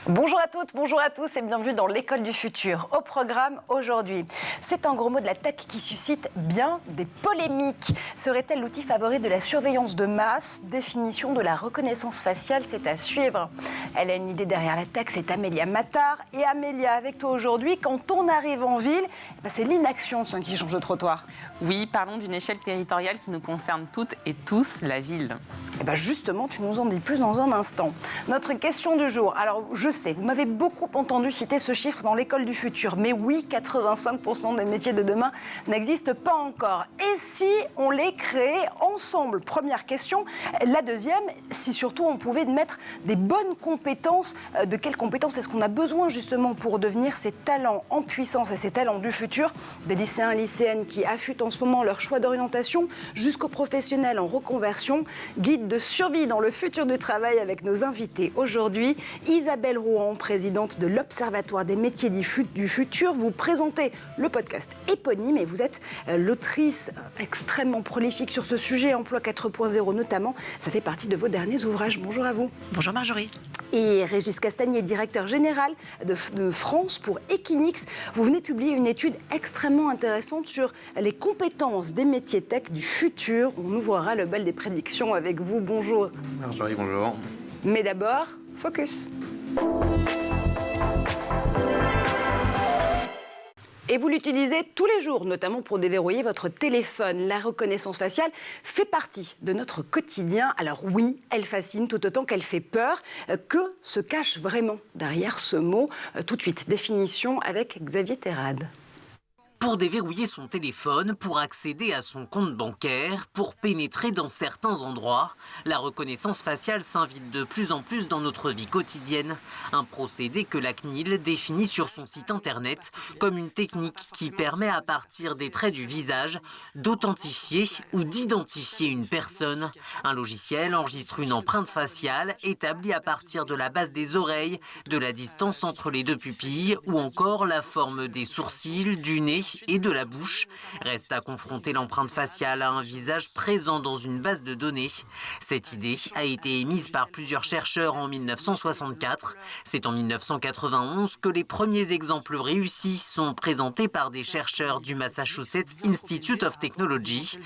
Bonjour à toutes, bonjour à tous et bienvenue dans l'école du futur. Au programme aujourd'hui, c'est un gros mot de la tech qui suscite bien des polémiques. Serait-elle l'outil favori de la surveillance de masse? Définition de la reconnaissance faciale, c'est à suivre. Elle a une idée derrière la tech, c'est Amélia Matar. Et Amélia, avec toi aujourd'hui, quand on arrive en ville, c'est l'inaction qui change de trottoir. Oui, parlons d'une échelle territoriale qui nous concerne toutes et tous, la ville. Justement, tu nous en dis plus dans un instant. Notre question du jour. Alors, je sais, vous m'avez beaucoup entendu citer ce chiffre dans l'école du futur. Mais oui, 85% des métiers de demain n'existent pas encore. Et si on les créait ensemble? Première question. La deuxième, si surtout on pouvait mettre des bonnes compétences. De quelles compétences est-ce qu'on a besoin justement pour devenir ces talents en puissance et ces talents du futur? Des lycéens et lycéennes qui affûtent en ce moment leur choix d'orientation jusqu'aux professionnels en reconversion. Guide de survie dans le futur du travail avec nos invités aujourd'hui. Isabelle Rouen, présidente de l'Observatoire des métiers du futur. Vous présentez le podcast éponyme et vous êtes l'autrice extrêmement prolifique sur ce sujet, Emploi 4.0 notamment. Ça fait partie de vos derniers ouvrages. Bonjour à vous. Bonjour Marjorie. Et Régis Castagnier, directeur général de France pour Equinix. Vous venez de publier une étude extrêmement intéressante sur les compétences des métiers tech du futur. On ouvrira le bal des prédictions avec vous. Bonjour. Marjorie, bonjour. Mais d'abord, focus. Et vous l'utilisez tous les jours, notamment pour déverrouiller votre téléphone. La reconnaissance faciale fait partie de notre quotidien. Alors oui, elle fascine tout autant qu'elle fait peur. Que se cache vraiment derrière ce mot? Tout de suite, définition avec Xavier Terrade. Pour déverrouiller son téléphone, pour accéder à son compte bancaire, pour pénétrer dans certains endroits, la reconnaissance faciale s'invite de plus en plus dans notre vie quotidienne. Un procédé que la CNIL définit sur son site internet comme une technique qui permet à partir des traits du visage d'authentifier ou d'identifier une personne. Un logiciel enregistre une empreinte faciale établie à partir de la base des oreilles, de la distance entre les deux pupilles ou encore la forme des sourcils, du nez et de la bouche. Reste à confronter l'empreinte faciale à un visage présent dans une base de données. Cette idée a été émise par plusieurs chercheurs en 1964. C'est en 1991 que les premiers exemples réussis sont présentés par des chercheurs du Massachusetts Institute of Technology.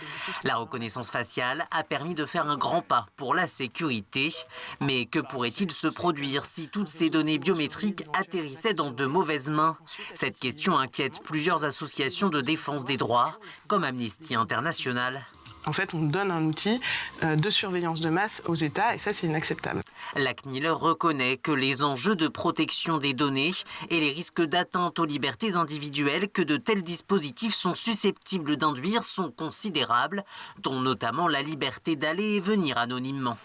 La reconnaissance faciale a permis de faire un grand pas pour la sécurité. Mais que pourrait-il se produire si toutes ces données biométriques atterrissaient dans de mauvaises mains? Cette question inquiète plusieurs associations de défense des droits, comme Amnesty International. En fait, on donne un outil de surveillance de masse aux États et ça, c'est inacceptable. La CNIL reconnaît que les enjeux de protection des données et les risques d'atteinte aux libertés individuelles que de tels dispositifs sont susceptibles d'induire sont considérables, dont notamment la liberté d'aller et venir anonymement.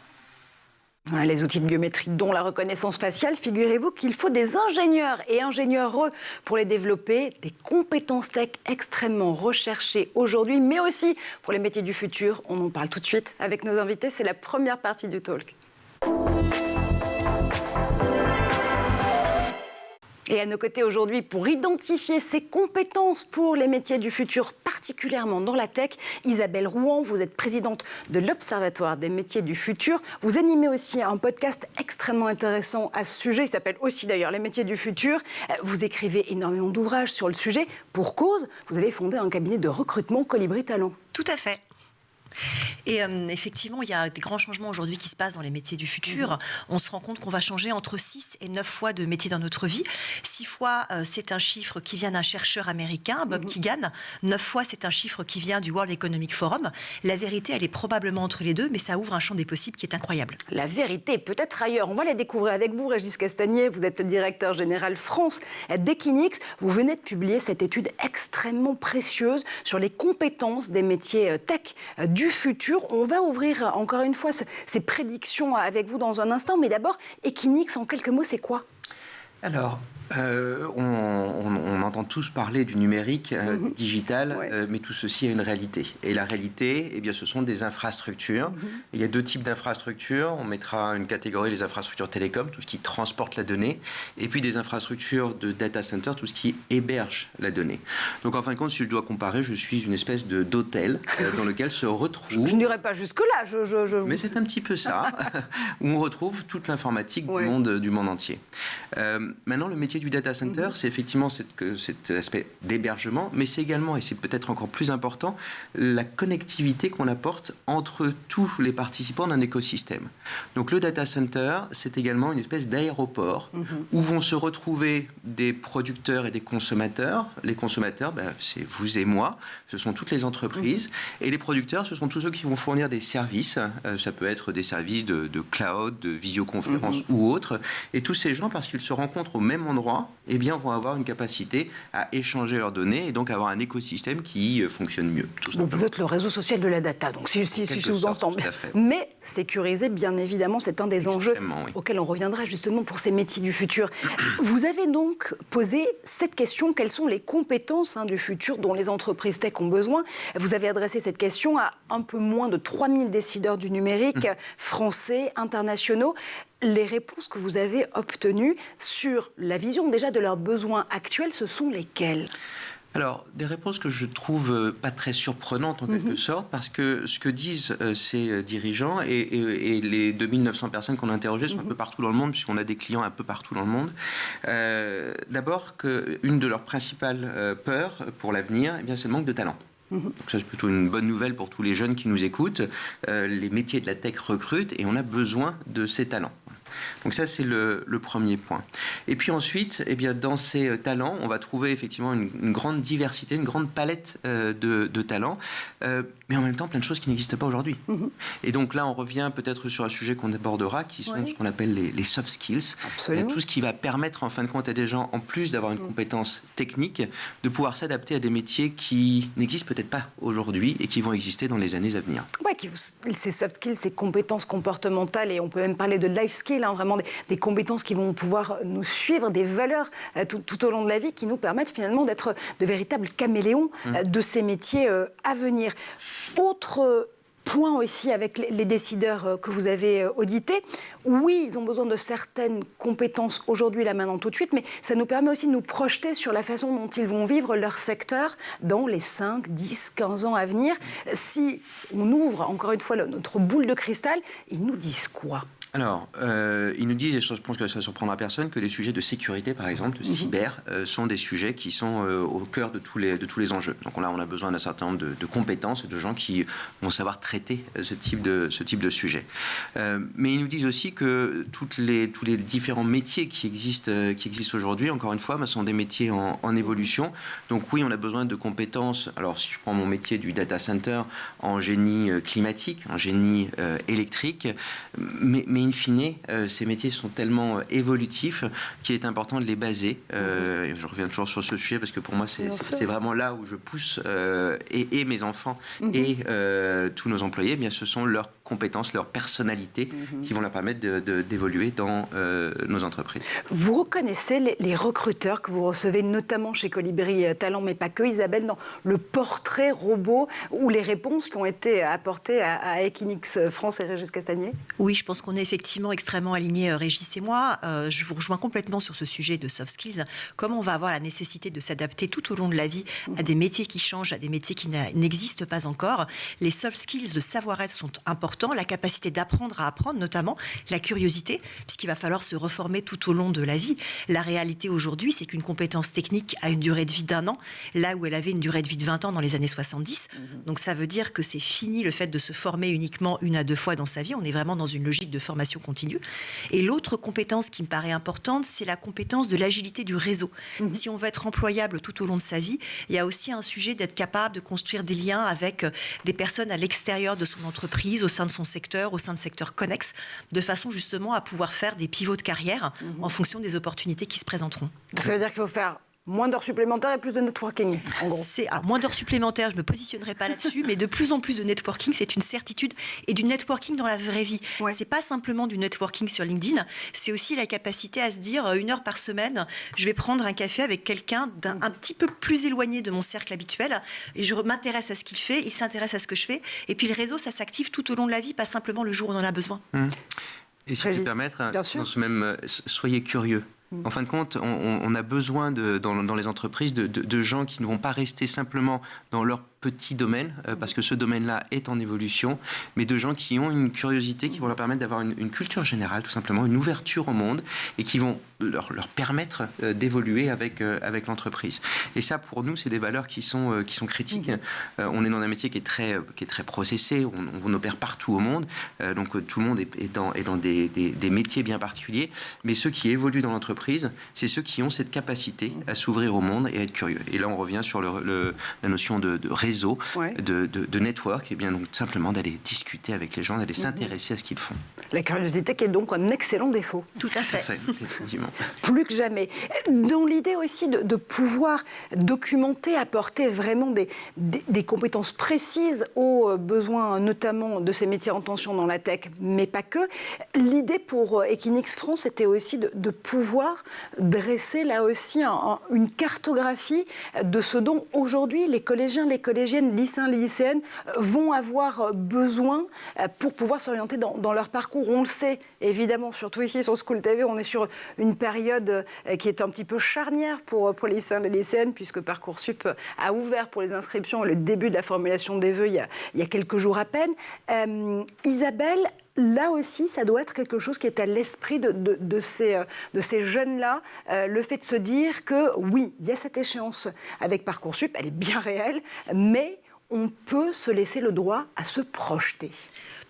Les outils de biométrie, dont la reconnaissance faciale, figurez-vous qu'il faut des ingénieurs et ingénieureux pour les développer, des compétences tech extrêmement recherchées aujourd'hui, mais aussi pour les métiers du futur. On en parle tout de suite avec nos invités, c'est la première partie du talk. Et à nos côtés aujourd'hui, pour identifier ces compétences pour les métiers du futur, particulièrement dans la tech, Isabelle Rouen, vous êtes présidente de l'Observatoire des métiers du futur. Vous animez aussi un podcast extrêmement intéressant à ce sujet. Il s'appelle aussi d'ailleurs Les métiers du futur. Vous écrivez énormément d'ouvrages sur le sujet. Pour cause, vous avez fondé un cabinet de recrutement Colibri Talent. Tout à fait. Et effectivement, il y a des grands changements aujourd'hui qui se passent dans les métiers du futur. On se rend compte qu'on va changer entre 6 et 9 fois de métier dans notre vie. 6 fois, c'est un chiffre qui vient d'un chercheur américain, Bob Keegan. 9 fois, c'est un chiffre qui vient du World Economic Forum. La vérité, elle est probablement entre les deux, mais ça ouvre un champ des possibles qui est incroyable. La vérité, peut-être ailleurs. On va la découvrir avec vous, Régis Castagnier. Vous êtes le directeur général France d'Equinix. Vous venez de publier cette étude extrêmement précieuse sur les compétences des métiers tech du futur. On va ouvrir encore une fois ces prédictions avec vous dans un instant. Mais d'abord, Equinix, en quelques mots, c'est quoi ? Alors, on entend tous parler du numérique digital, mais tout ceci a une réalité. Et la réalité, eh bien, ce sont des infrastructures. Il y a 2 types d'infrastructures. On mettra une catégorie, les infrastructures télécom, tout ce qui transporte la donnée, et puis des infrastructures de data center, tout ce qui héberge la donnée. Donc, en fin de compte, si je dois comparer, je suis une espèce d'hôtel dans lequel se retrouve... Je n'irai pas jusque-là. Mais c'est un petit peu ça, où on retrouve toute l'informatique du monde entier. Maintenant, le métier du data center, c'est effectivement cet aspect d'hébergement, mais c'est également, et c'est peut-être encore plus important, la connectivité qu'on apporte entre tous les participants d'un écosystème. Donc le data center, c'est également une espèce d'aéroport où vont se retrouver des producteurs et des consommateurs. Les consommateurs, c'est vous et moi, ce sont toutes les entreprises, et les producteurs, ce sont tous ceux qui vont fournir des services. Ça peut être des services de cloud, de visioconférence ou autres, et tous ces gens, parce qu'ils se rencontrent au même endroit, eh bien, vont avoir une capacité à échanger leurs données et donc avoir un écosystème qui fonctionne mieux. Donc vous êtes le réseau social de la data, donc si je vous entends bien. Mais sécuriser, bien évidemment, c'est un des enjeux auxquels on reviendra justement pour ces métiers du futur. Vous avez donc posé cette question, quelles sont les compétences du futur dont les entreprises tech ont besoin? Vous avez adressé cette question à un peu moins de 3000 décideurs du numérique, français, internationaux. Les réponses que vous avez obtenues sur la vision déjà de leurs besoins actuels, ce sont lesquelles? Alors, des réponses que je trouve pas très surprenantes en quelque sorte, parce que ce que disent ces dirigeants et les 2900 personnes qu'on a interrogées sont un peu partout dans le monde, puisqu'on a des clients un peu partout dans le monde. D'abord, qu'une de leurs principales peurs pour l'avenir, eh bien, c'est le manque de talent. Donc ça, c'est plutôt une bonne nouvelle pour tous les jeunes qui nous écoutent. Les métiers de la tech recrutent et on a besoin de ces talents. Donc ça, c'est le premier point. Et puis ensuite, eh bien, dans ces talents, on va trouver effectivement une grande diversité, une grande palette de talents, mais en même temps plein de choses qui n'existent pas aujourd'hui. Et donc là, on revient peut-être sur un sujet qu'on abordera, qui sont ce qu'on appelle les soft skills. Tout ce qui va permettre en fin de compte à des gens, en plus d'avoir une compétence technique, de pouvoir s'adapter à des métiers qui n'existent peut-être pas aujourd'hui et qui vont exister dans les années à venir. Ces soft skills, ces compétences comportementales, et on peut même parler de life skills, vraiment des compétences qui vont pouvoir nous suivre, des valeurs tout au long de la vie qui nous permettent finalement d'être de véritables caméléons de ces métiers à venir. Autre point aussi avec les décideurs que vous avez audités, oui, ils ont besoin de certaines compétences aujourd'hui, là, maintenant, tout de suite, mais ça nous permet aussi de nous projeter sur la façon dont ils vont vivre leur secteur dans les 5, 10, 15 ans à venir. Si on ouvre, encore une fois, notre boule de cristal, ils nous disent quoi ? Alors, ils nous disent, et je pense que ça ne surprendra personne, que les sujets de sécurité, par exemple, de cyber, sont des sujets qui sont au cœur de tous les enjeux. Donc là, on a besoin d'un certain nombre de compétences et de gens qui vont savoir traiter ce type de sujet. Mais ils nous disent aussi que tous les différents métiers qui existent aujourd'hui, encore une fois, sont des métiers en évolution. Donc oui, on a besoin de compétences. Alors, si je prends mon métier du data center, en génie climatique, en génie électrique, mais in fine, ces métiers sont tellement évolutifs qu'il est important de les baser. Je reviens toujours sur ce sujet parce que pour moi, c'est vraiment là où je pousse et mes enfants et tous nos employés. Eh bien, ce sont leurs compétences, leur personnalité qui vont leur permettre d'évoluer dans nos entreprises. Vous reconnaissez les recruteurs que vous recevez notamment chez Colibri Talent, mais pas que, Isabelle, dans le portrait robot ou les réponses qui ont été apportées à Equinix France et Régis Castagnier? Oui, je pense qu'on est effectivement extrêmement alignés, Régis et moi. Je vous rejoins complètement sur ce sujet de soft skills. Comment on va avoir la nécessité de s'adapter tout au long de la vie à des métiers qui changent, à des métiers qui n'existent pas encore. Les soft skills de savoir-être sont importants. La capacité d'apprendre à apprendre, notamment la curiosité, puisqu'il va falloir se reformer tout au long de la vie. La réalité aujourd'hui, c'est qu'une compétence technique a une durée de vie d'1 an, là où elle avait une durée de vie de 20 ans dans les années 70. Donc ça veut dire que c'est fini le fait de se former uniquement 1 à 2 fois dans sa vie. On est vraiment dans une logique de formation continue. Et l'autre compétence qui me paraît importante, c'est la compétence de l'agilité du réseau. Si on veut être employable tout au long de sa vie, il y a aussi un sujet d'être capable de construire des liens avec des personnes à l'extérieur de son entreprise, au sein de son secteur, au sein de secteurs connexes, de façon justement à pouvoir faire des pivots de carrière en fonction des opportunités qui se présenteront. Ça veut dire qu'il faut faire Moins d'heures supplémentaires et plus de networking, en gros. Moins d'heures supplémentaires, je ne me positionnerai pas là-dessus, mais de plus en plus de networking, c'est une certitude, et du networking dans la vraie vie. Ouais. Ce n'est pas simplement du networking sur LinkedIn, c'est aussi la capacité à se dire 1 heure par semaine, je vais prendre un café avec quelqu'un un petit peu plus éloigné de mon cercle habituel, et je m'intéresse à ce qu'il fait, il s'intéresse à ce que je fais, et puis le réseau, ça s'active tout au long de la vie, pas simplement le jour où on en a besoin. Et si je peux permettre, soyez curieux. En fin de compte, on a besoin, dans les entreprises, de gens qui ne vont pas rester simplement dans leur petit domaine, parce que ce domaine-là est en évolution, mais de gens qui ont une curiosité, qui vont leur permettre d'avoir une culture générale, tout simplement, une ouverture au monde, et qui vont leur permettre d'évoluer avec l'entreprise. Et ça, pour nous, c'est des valeurs qui sont critiques. On est dans un métier qui est très processé, on opère partout au monde, donc tout le monde est dans des métiers bien particuliers, mais ceux qui évoluent dans l'entreprise, c'est ceux qui ont cette capacité à s'ouvrir au monde et à être curieux. Et là, on revient sur la notion de réseau, de network, et bien donc simplement d'aller discuter avec les gens, d'aller s'intéresser à ce qu'ils font. La curiosité qui est donc un excellent défaut. Tout à fait. Effectivement. Plus que jamais. Dans l'idée aussi de pouvoir documenter, apporter vraiment des compétences précises aux besoins notamment de ces métiers en tension dans la tech, mais pas que. L'idée pour Equinix France était aussi de pouvoir dresser là aussi une cartographie de ce dont aujourd'hui les collégiens, les collégiennes, lycéens, les lycéennes vont avoir besoin pour pouvoir s'orienter dans leur parcours. On le sait, évidemment, surtout ici sur School TV, on est sur une période qui est un petit peu charnière pour les lycéens et les lycéennes, puisque Parcoursup a ouvert pour les inscriptions et le début de la formulation des vœux il y a quelques jours à peine. Isabelle, là aussi, ça doit être quelque chose qui est à l'esprit de ces jeunes-là, le fait de se dire que oui, il y a cette échéance avec Parcoursup, elle est bien réelle, mais on peut se laisser le droit à se projeter.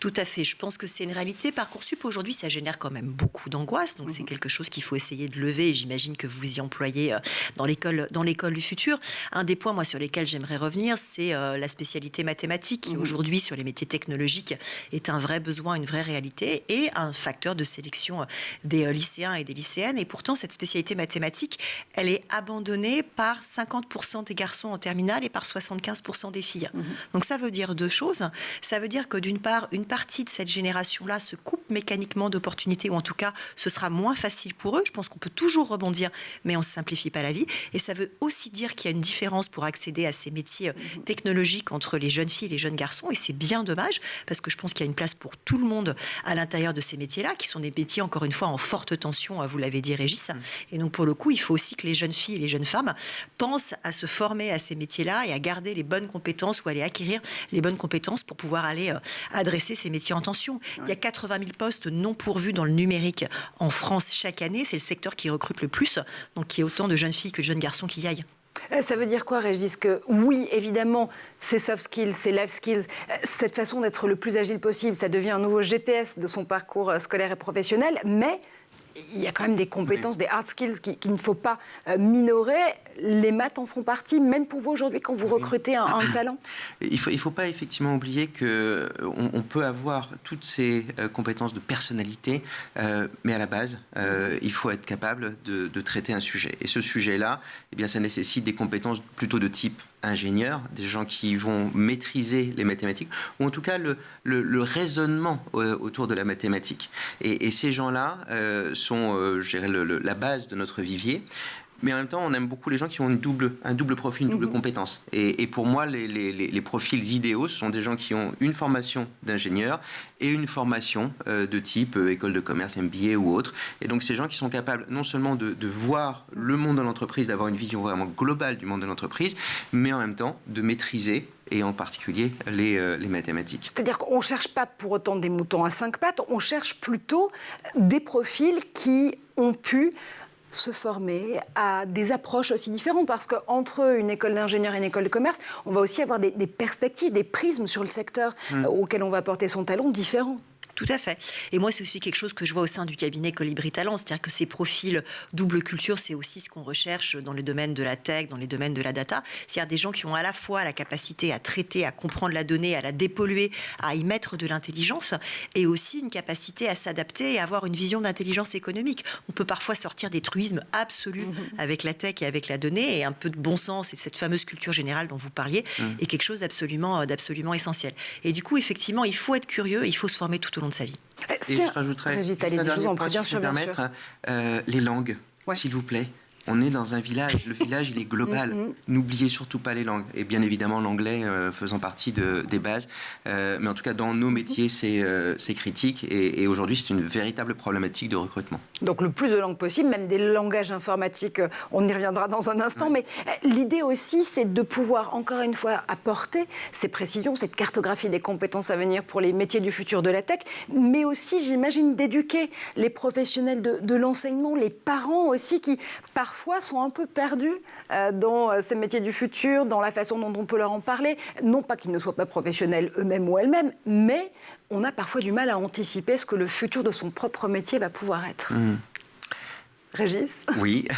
Tout à fait. Je pense que c'est une réalité. Parcoursup, aujourd'hui, ça génère quand même beaucoup d'angoisse. Donc, c'est quelque chose qu'il faut essayer de lever. Et j'imagine que vous y employez dans l'école du futur. Un des points, moi, sur lesquels j'aimerais revenir, c'est la spécialité mathématique, qui aujourd'hui, sur les métiers technologiques, est un vrai besoin, une vraie réalité et un facteur de sélection des lycéens et des lycéennes. Et pourtant, cette spécialité mathématique, elle est abandonnée par 50% des garçons en terminale et par 75% des filles. Donc, ça veut dire deux choses. Ça veut dire que, d'une part, une partie de cette génération-là se coupe mécaniquement d'opportunités, ou en tout cas, ce sera moins facile pour eux. Je pense qu'on peut toujours rebondir, mais on ne simplifie pas la vie. Et ça veut aussi dire qu'il y a une différence pour accéder à ces métiers technologiques entre les jeunes filles et les jeunes garçons. Et c'est bien dommage, parce que je pense qu'il y a une place pour tout le monde à l'intérieur de ces métiers-là, qui sont des métiers, encore une fois, en forte tension, vous l'avez dit, Régis. Et donc, pour le coup, il faut aussi que les jeunes filles et les jeunes femmes pensent à se former à ces métiers-là et à garder les bonnes compétences ou à aller acquérir les bonnes compétences pour pouvoir aller adresser ces métiers en tension. Il y a 80 000 postes non pourvus dans le numérique en France chaque année. C'est le secteur qui recrute le plus. Donc, il y a autant de jeunes filles que de jeunes garçons qui y aillent. Ça veut dire quoi, Régis? Que oui, évidemment, ces soft skills, ces life skills, cette façon d'être le plus agile possible, ça devient un nouveau GPS de son parcours scolaire et professionnel, mais il y a quand même des compétences, des hard skills qu'il ne faut pas minorer. Les maths en font partie, même pour vous aujourd'hui, quand vous recrutez un talent. Il faut pas effectivement oublier qu'on peut avoir toutes ces compétences de personnalité, mais à la base, il faut être capable de traiter un sujet. Et ce sujet-là, eh bien, ça nécessite des compétences plutôt de type ingénieur, des gens qui vont maîtriser les mathématiques, ou en tout cas le raisonnement autour de la mathématique. Et ces gens-là sont, je dirais, la base de notre vivier. Mais en même temps, on aime beaucoup les gens qui ont un double profil, une double compétence. Et pour moi, les profils idéaux, ce sont des gens qui ont une formation d'ingénieur et une formation de type école de commerce, MBA ou autre. Et donc, ces gens qui sont capables non seulement de voir le monde de l'entreprise, d'avoir une vision vraiment globale du monde de l'entreprise, mais en même temps de maîtriser, et en particulier les mathématiques. C'est-à-dire qu'on ne cherche pas pour autant des moutons à 5 pattes, on cherche plutôt des profils qui ont pu se former à des approches aussi différentes, parce qu'entre une école d'ingénieur et une école de commerce, on va aussi avoir des perspectives, des prismes sur le secteur auquel on va porter son talent différents. Tout à fait. Et moi, c'est aussi quelque chose que je vois au sein du cabinet Colibri Talent, c'est-à-dire que ces profils double culture, c'est aussi ce qu'on recherche dans les domaines de la tech, dans les domaines de la data. C'est-à-dire des gens qui ont à la fois la capacité à traiter, à comprendre la donnée, à la dépolluer, à y mettre de l'intelligence, et aussi une capacité à s'adapter et à avoir une vision d'intelligence économique. On peut parfois sortir des truismes absolus avec la tech et avec la donnée, et un peu de bon sens et cette fameuse culture générale dont vous parliez est quelque chose d'absolument essentiel. Et du coup, effectivement, il faut être curieux, il faut se former tout au long de sa vie. Et je rajouterais, Régis, allez-y, je vous en prie, bien sûr, bien sûr. Les langues, Ouais. s'il vous plaît. On est dans un village, le village il est global. N'oubliez surtout pas les langues. Et bien évidemment l'anglais faisant partie des bases. Mais en tout cas dans nos métiers c'est critique et aujourd'hui c'est une véritable problématique de recrutement. Donc le plus de langues possible, même des langages informatiques, on y reviendra dans un instant. Mais l'idée aussi c'est de pouvoir encore une fois apporter ces précisions, cette cartographie des compétences à venir pour les métiers du futur de la tech. Mais aussi j'imagine d'éduquer les professionnels de l'enseignement, les parents aussi qui parfois sont un peu perdus dans ces métiers du futur, dans la façon dont on peut leur en parler. Non pas qu'ils ne soient pas professionnels eux-mêmes ou elles-mêmes, mais on a parfois du mal à anticiper ce que le futur de son propre métier va pouvoir être. Régis ? Oui.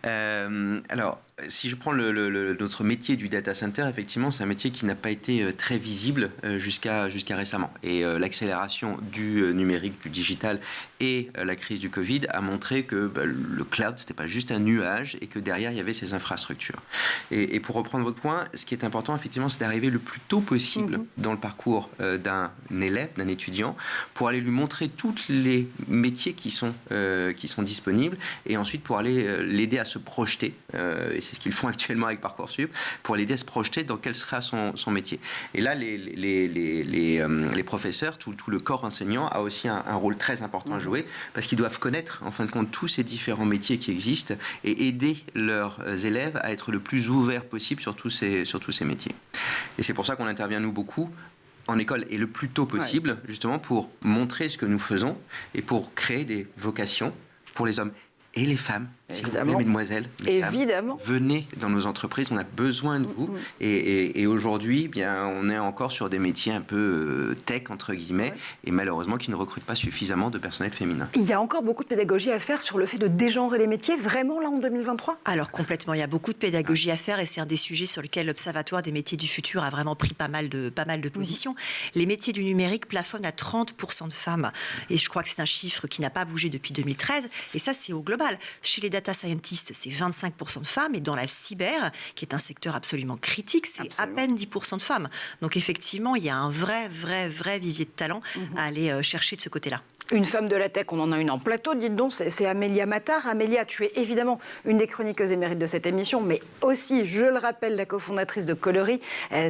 Alors, si je prends notre métier du data center, effectivement, c'est un métier qui n'a pas été très visible jusqu'à récemment. Et l'accélération du numérique, du digital et la crise du Covid a montré que le cloud, c'était pas juste un nuage et que derrière, il y avait ces infrastructures. Et pour reprendre votre point, ce qui est important, effectivement, c'est d'arriver le plus tôt possible dans le parcours d'un élève, d'un étudiant, pour aller lui montrer tous les métiers qui sont disponibles et ensuite pour aller l'aider à se projeter. Et c'est ce qu'ils font actuellement avec Parcoursup, pour l'aider à se projeter dans quel sera son métier. Et là, les professeurs, tout le corps enseignant a aussi un rôle très important à jouer, parce qu'ils doivent connaître, en fin de compte, tous ces différents métiers qui existent et aider leurs élèves à être le plus ouverts possible sur tous ces métiers. Et c'est pour ça qu'on intervient, nous, beaucoup en école et le plus tôt possible, justement pour montrer ce que nous faisons et pour créer des vocations pour les hommes et les femmes. S'il vous plaît, mesdemoiselles, Évidemment. femmes, venez dans nos entreprises, on a besoin de vous. Et aujourd'hui, bien, on est encore sur des métiers un peu tech, entre guillemets, et malheureusement qui ne recrutent pas suffisamment de personnel féminin. Il y a encore beaucoup de pédagogie à faire sur le fait de dégenrer les métiers, vraiment là en 2023 ? Alors complètement, il y a beaucoup de pédagogie à faire et c'est un des sujets sur lesquels l'Observatoire des métiers du futur a vraiment pris pas mal de positions. Les métiers du numérique plafonnent à 30% de femmes et je crois que c'est un chiffre qui n'a pas bougé depuis 2013 et ça c'est au global. Chez les data scientists, c'est 25% de femmes et dans la cyber, qui est un secteur absolument critique, c'est à peine 10% de femmes. Donc effectivement, il y a un vrai vivier de talent à aller chercher de ce côté-là. Une femme de la tech, on en a une en plateau, dites donc, c'est Amélia Matar. Amélia, tu es évidemment une des chroniqueuses émérites de cette émission, mais aussi, je le rappelle, la cofondatrice de Coloris,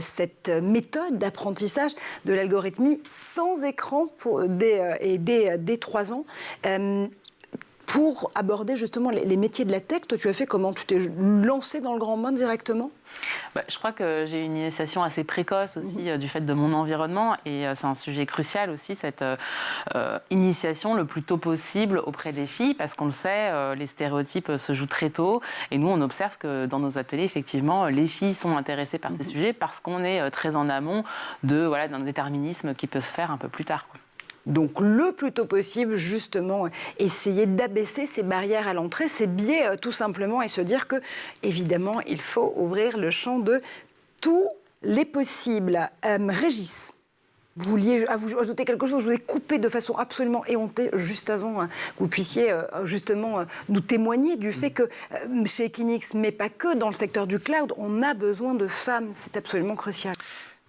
cette méthode d'apprentissage de l'algorithmie sans écran dès 3 ans. Pour aborder justement les métiers de la tech, toi tu as fait comment ? Tu t'es lancé dans le grand bain directement ? Je crois que j'ai une initiation assez précoce aussi du fait de mon environnement et c'est un sujet crucial aussi, cette initiation le plus tôt possible auprès des filles parce qu'on le sait, les stéréotypes se jouent très tôt et nous on observe que dans nos ateliers effectivement les filles sont intéressées par ces sujets parce qu'on est très en amont d'un déterminisme qui peut se faire un peu plus tard, quoi. Donc le plus tôt possible, justement, essayer d'abaisser ces barrières à l'entrée, ces biais tout simplement, et se dire que, évidemment, il faut ouvrir le champ de tous les possibles. Régis, vous vouliez ajouter quelque chose ? Je vous ai coupé de façon absolument éhontée juste avant que vous puissiez justement nous témoigner du fait que chez Equinix, mais pas que, dans le secteur du cloud, on a besoin de femmes. C'est absolument crucial.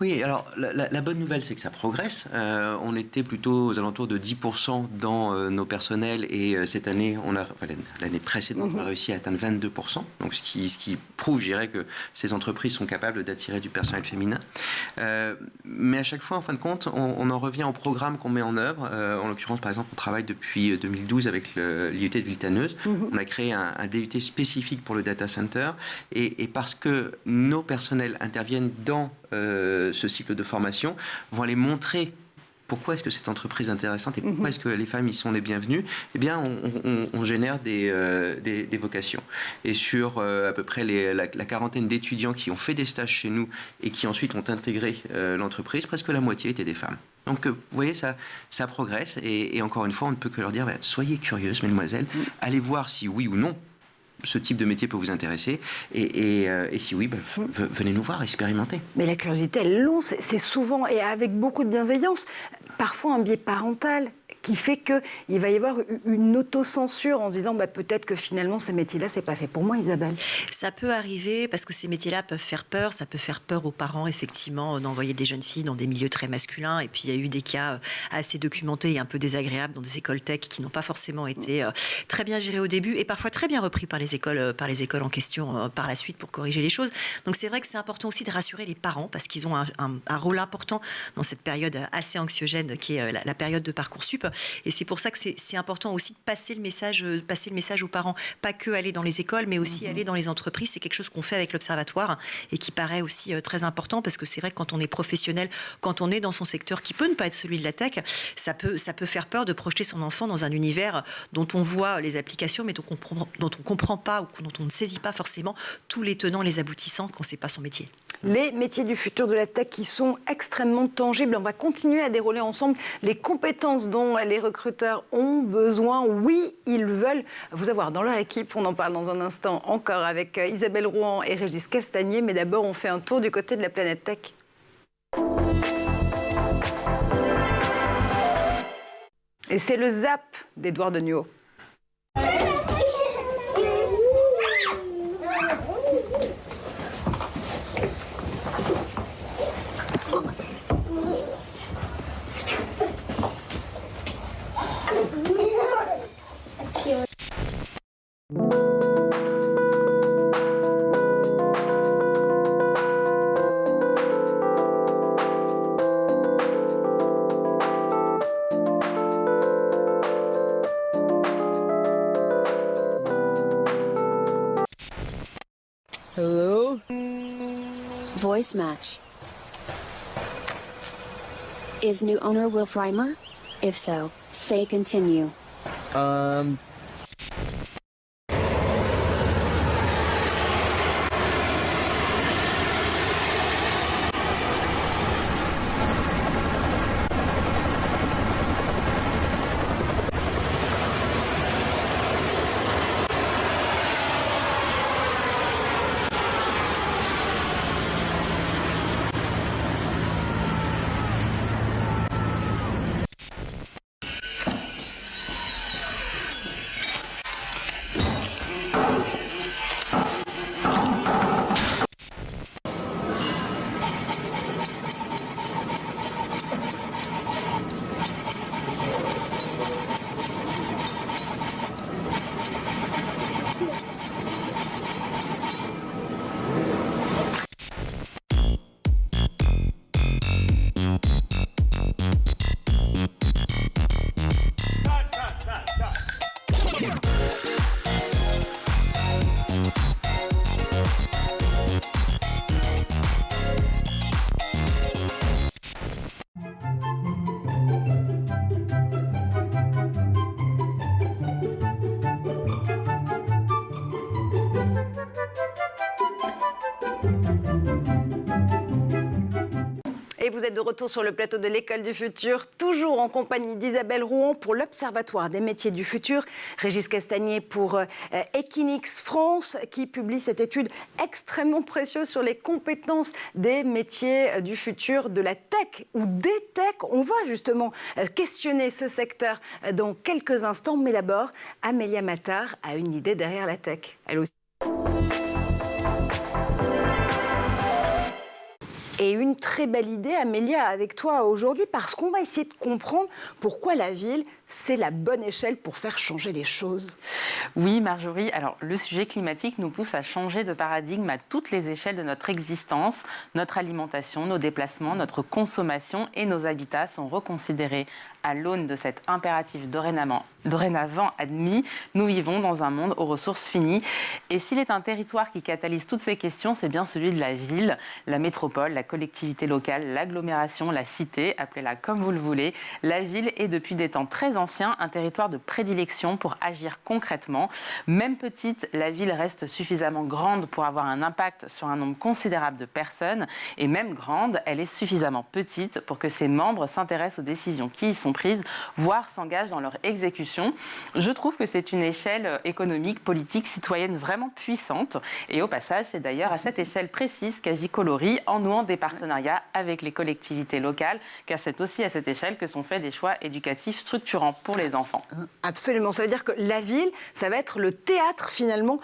Oui, alors la bonne nouvelle, c'est que ça progresse. On était plutôt aux alentours de 10% dans nos personnels et cette année, l'année précédente, on a réussi à atteindre 22%. Donc ce qui prouve, je dirais, que ces entreprises sont capables d'attirer du personnel féminin. Mais à chaque fois, en fin de compte, on en revient au programme qu'on met en œuvre. En l'occurrence, par exemple, on travaille depuis 2012 avec l'IUT de Villetaneuse. On a créé un DUT spécifique pour le data center et parce que nos personnels interviennent dans ce cycle de formation, vont aller montrer pourquoi est-ce que cette entreprise est intéressante et pourquoi est-ce que les femmes y sont les bienvenues, eh bien, on génère des vocations. Et sur à peu près la quarantaine d'étudiants qui ont fait des stages chez nous et qui ensuite ont intégré l'entreprise, presque la moitié étaient des femmes. Donc, vous voyez, ça progresse. Et encore une fois, on ne peut que leur dire, soyez curieuses, mesdemoiselles, allez voir si oui ou non ce type de métier peut vous intéresser. Et si oui, venez nous voir, expérimenter. Mais la curiosité, elle longe, c'est souvent, et avec beaucoup de bienveillance, parfois un biais parental qui fait qu'il va y avoir une autocensure en se disant peut-être que finalement ces métiers-là, c'est pas fait pour moi, Isabelle. Ça peut arriver parce que ces métiers-là peuvent faire peur. Ça peut faire peur aux parents, effectivement, d'envoyer des jeunes filles dans des milieux très masculins. Et puis il y a eu des cas assez documentés et un peu désagréables dans des écoles tech qui n'ont pas forcément été très bien gérés au début et parfois très bien repris par les écoles en question par la suite pour corriger les choses. Donc c'est vrai que c'est important aussi de rassurer les parents parce qu'ils ont un rôle important dans cette période assez anxiogène qui est la période de Parcoursup. Et c'est pour ça que c'est important aussi de passer le message aux parents. Pas que aller dans les écoles, mais aussi aller dans les entreprises. C'est quelque chose qu'on fait avec l'Observatoire et qui paraît aussi très important parce que c'est vrai que quand on est professionnel, quand on est dans son secteur qui peut ne pas être celui de la tech, ça peut faire peur de projeter son enfant dans un univers dont on voit les applications, mais dont on comprend pas ou dont on ne saisit pas forcément tous les tenants, les aboutissants quand c'est pas son métier. Les métiers du futur de la tech qui sont extrêmement tangibles. On va continuer à dérouler ensemble les compétences dont les recruteurs ont besoin. Oui, ils veulent vous avoir dans leur équipe. On en parle dans un instant encore avec Isabelle Rouen et Régis Castagnier. Mais d'abord, on fait un tour du côté de la planète tech. Et c'est le Zap d'Edouard Degnaud. Hello? Voice match. Is new owner Wilf Reimer? If so, say continue. Et vous êtes de retour sur le plateau de l'École du Futur, toujours en compagnie d'Isabelle Rouen pour l'Observatoire des métiers du futur, Régis Castagnier pour Equinix France, qui publie cette étude extrêmement précieuse sur les compétences des métiers du futur de la tech ou des techs. On va justement questionner ce secteur dans quelques instants, mais d'abord, Amélia Matar a une idée derrière la tech, elle aussi. Et une très belle idée, Amélia, avec toi aujourd'hui, parce qu'on va essayer de comprendre pourquoi la ville, c'est la bonne échelle pour faire changer les choses. Oui, Marjorie. Alors, le sujet climatique nous pousse à changer de paradigme à toutes les échelles de notre existence. Notre alimentation, nos déplacements, notre consommation et nos habitats sont reconsidérés À l'aune de cet impératif dorénavant admis, nous vivons dans un monde aux ressources finies. Et s'il est un territoire qui catalyse toutes ces questions, c'est bien celui de la ville, la métropole, la collectivité locale, l'agglomération, la cité, appelez-la comme vous le voulez. La ville est depuis des temps très anciens un territoire de prédilection pour agir concrètement. Même petite, la ville reste suffisamment grande pour avoir un impact sur un nombre considérable de personnes. Et même grande, elle est suffisamment petite pour que ses membres s'intéressent aux décisions qui y sont prises, voire s'engagent dans leur exécution. Je trouve que c'est une échelle économique, politique, citoyenne vraiment puissante. Et au passage, c'est d'ailleurs à cette échelle précise qu'agit Coloris en nouant des partenariats avec les collectivités locales, car c'est aussi à cette échelle que sont faits des choix éducatifs structurants pour les enfants. Absolument. Ça veut dire que la ville, ça va être le théâtre finalement,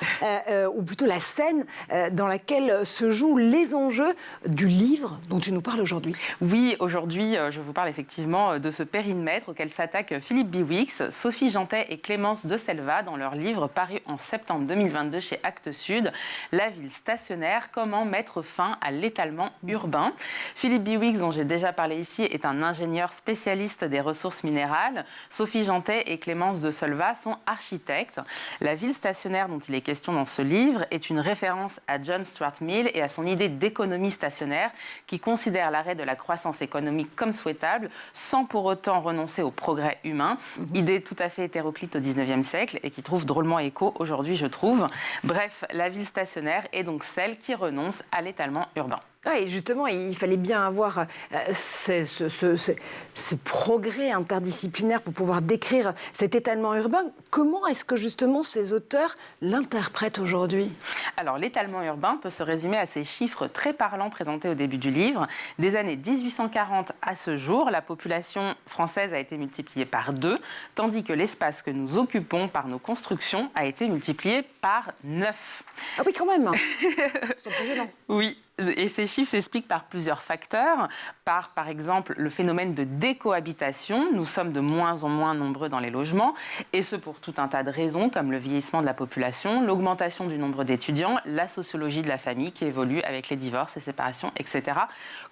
ou plutôt la scène dans laquelle se jouent les enjeux du livre dont tu nous parles aujourd'hui. Oui, aujourd'hui, je vous parle effectivement de ce périmètre auquel s'attaquent Philippe Biwix, Sophie Jantet et Clémence de Selva dans leur livre paru en septembre 2022 chez Actes Sud, La ville stationnaire, comment mettre fin à l'étalement urbain. Philippe Biwix, dont j'ai déjà parlé ici, est un ingénieur spécialiste des ressources minérales. Sophie Jantet et Clémence de Selva sont architectes. La ville stationnaire dont il est question dans ce livre est une référence à John Stuart Mill et à son idée d'économie stationnaire qui considère l'arrêt de la croissance économique comme souhaitable sans pour autant renoncer au progrès humain. Idée tout à fait hétéroclite au XIXe siècle et qui trouve drôlement écho aujourd'hui, je trouve. Bref, la ville stationnaire est donc celle qui renonce à l'étalement urbain. Et justement, il fallait bien avoir ce progrès interdisciplinaire pour pouvoir décrire cet étalement urbain. Comment est-ce que justement ces auteurs l'interprètent aujourd'hui ? Alors, l'étalement urbain peut se résumer à ces chiffres très parlants présentés au début du livre. Des années 1840 à ce jour, la population française a été multipliée par 2, tandis que l'espace que nous occupons par nos constructions a été multiplié par 9. Ah oui, quand même. C'est impressionnant. Oui. Et ces chiffres s'expliquent par plusieurs facteurs. Par exemple, le phénomène de décohabitation. Nous sommes de moins en moins nombreux dans les logements, et ce pour tout un tas de raisons, comme le vieillissement de la population, l'augmentation du nombre d'étudiants, la sociologie de la famille qui évolue avec les divorces, les séparations, etc.